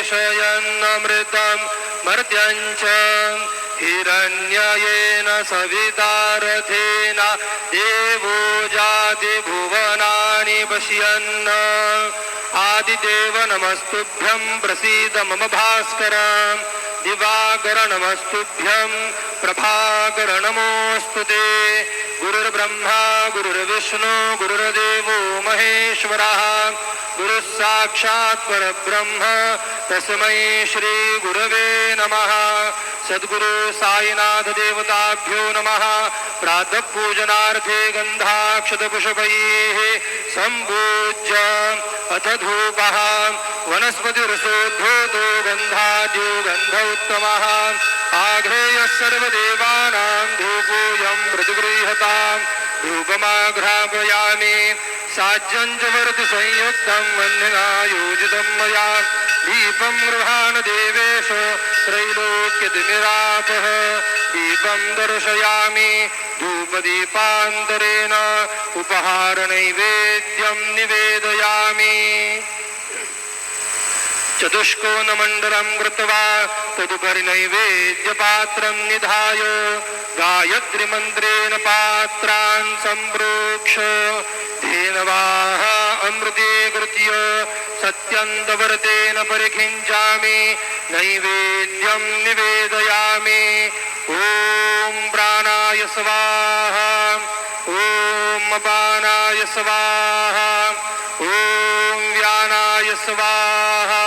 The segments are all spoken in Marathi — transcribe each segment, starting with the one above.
निवेशयन्नमृतं मर्त्यञ्च हिरण्ययेन सवितारथेन देवो जातिभुवनानि पश्यन् आदिदेव नमस्तुभ्यं प्रसीद मम भास्कर दिवाकर नमस्तुभ्यं प्रभाकर नमोऽस्तु ते गुरुर्ब्रह्मा गुरुर्विष्णु गुरुर्देवो महेश्वरः गुरुः साक्षात् परब्रह्म तस्मै श्री गुरवे नमः। सद्गुरु साईनाथ देवताभ्यो नमः। प्रातः पूजनार्थे गन्धाक्षतपुष्पैः सम्पूज्य अथ धूपः वनस्पतिरसोद्धूतो गन्धाद्यो गन्ध उत्तमः आघ्रेयः सर्वदेवानां धूपोऽयं प्रतिगृह्यताम् धूपमाघ्रापयामि साज्यं च वरति संयुक्तं वह्निना योजितं मया दीपं गृहाण देवेश त्रैलोक्यतिमिरापः दीपं दर्शयामि धूपदीपान्तरेण उपहारनैवेद्यं निवेदयामि। चतुष्कोणमण्डलं कृत्वा तदुपरि नैवेद्यपात्रं निधाय गायत्रीमन्त्रेण पात्रान् सम्प्रोक्ष्य धेनवाः अमृतीकृत्य सत्यन्तव्रतेन परिखिञ्चामि नैवेद्यं निवेदयामि। ॐ प्राणाय स्वाहा ॐ अपानाय स्वाहा ॐ व्यानाय स्वाहा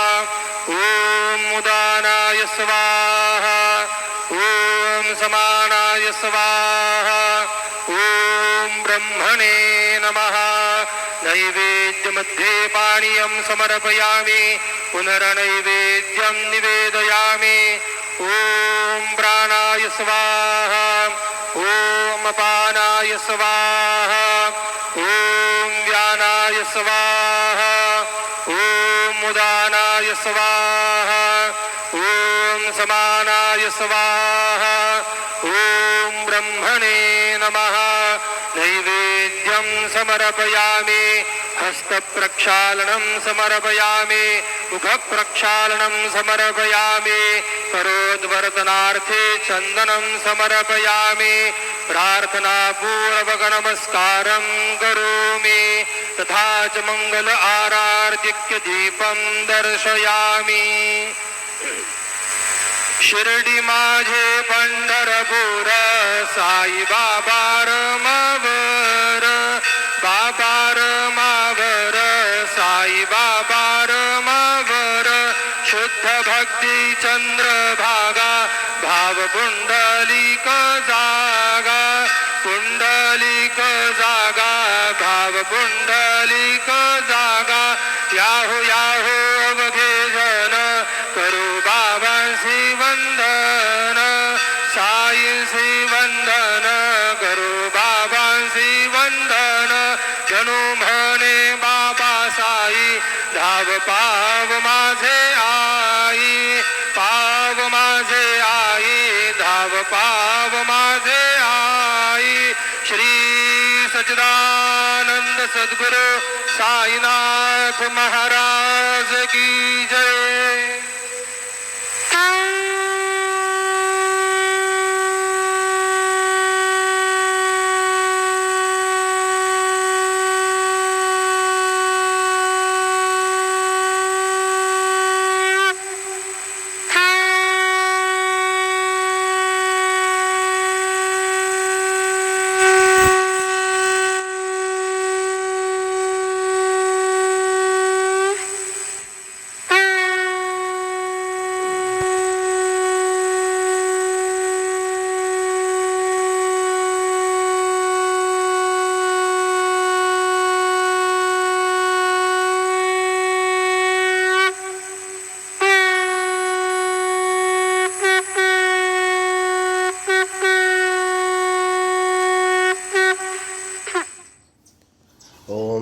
ॐ उदानाय स्वाहा ॐ समानाय स्वाहा ॐ ब्रह्मणे नमः। नैवेद्यमध्ये पानीयं समर्पयामि पुनर्नैवेद्यं निवेदयामि। ॐ प्राणाय स्वाहा ॐ अपानाय स्वाहा ॐ व्यानाय स्वाहा ॐ उदानाय स्वाहा ॐ समानाय स्वाहा ॐ ब्रह्मणे नमः। नैवेद्यं समर्पयामि हस्तप्रक्षालनं समर्पयामि मुखप्रक्षालनं समर्पयामि करोद्वर्तनार्थे चन्दनं समर्पयामि प्रार्थनापूर्वक नमस्कारं करोमि तथा च मंगल आरार्तिक्य दीपं दर्शयामि। शिर्डी माझे पंढरपूर साई बाबा रमावर बाबा रमावर साई बाबा रमावर शुद्ध भक्ती चंद्रभागा भाव पुंडलिक जागा पुंडलिक जागा भाव पुंडलिक जागा याहो याहो अवघे जन करू बाबांसी वंदन साईंसी वंदन करू बाबांसी वंदन जणू म्हणे बाबा साई धाव पाव माझे आई पाव माझे आई धाव पाव माझे आई। श्री सच्चिदानंद सद्गुरु साईनाथ महाराज की जय।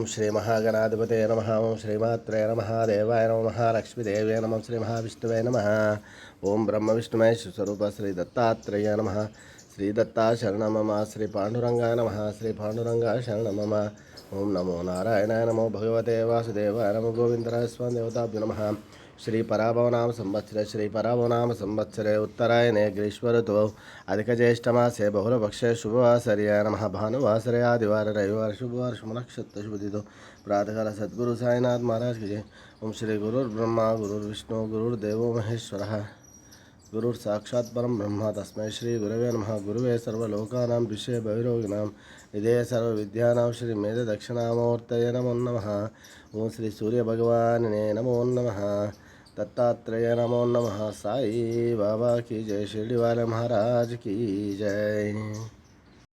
श्री महागणाधिपते नमः। ओं श्रीमात्रे नमः। देवाय नमः। लक्ष्मीदेव्यै नमः। श्री महाविष्णुवे नमः। ओं ब्रह्म विष्णुमहेश स्वरूप श्री दत्तात्रेय नमः। श्री दत्ता शरणं मम। श्री पांडुरंगाय नमः। श्री पांडुरंगाय शरणं मम। ओं नमो नारायणाय नमो भगवते वासुदेवाय नमो गोविंदराय स्वामी देवताभ्यो नमः। श्री पराभवनाम संवत्सरे श्री पराभवनाम संवत्सरे उत्तरायणे ग्रीष्म ऋतौ अधिकज्येष्ठमासे बहुलपक्षे शुभवासर्याय नमः। भानुवासरे आदिवार रविवार शुभवार शुभ नक्षत्र शुभ तिथौ प्रातःकाल सद्गुरु साईनाथ महाराज की जय। ओम श्री गुरुर्ब्रह्मा गुरुर्विष्णु गुरुर्देवो महेश्वरः गुरुर साक्षात् परम ब्रह्म तस्मै श्री गुरवे नमः। गुरुवे सर्वलोकानां विषये भैरोगिणां निधये सर्वविद्यानां श्री मेध दक्षिणामूर्तये नमो नमः। ओम श्री सूर्य भगवाने नमो नमः। दत्तात्रेय नमो नमः। साई बाबा की जय। शिरडी वाले महाराज की जय।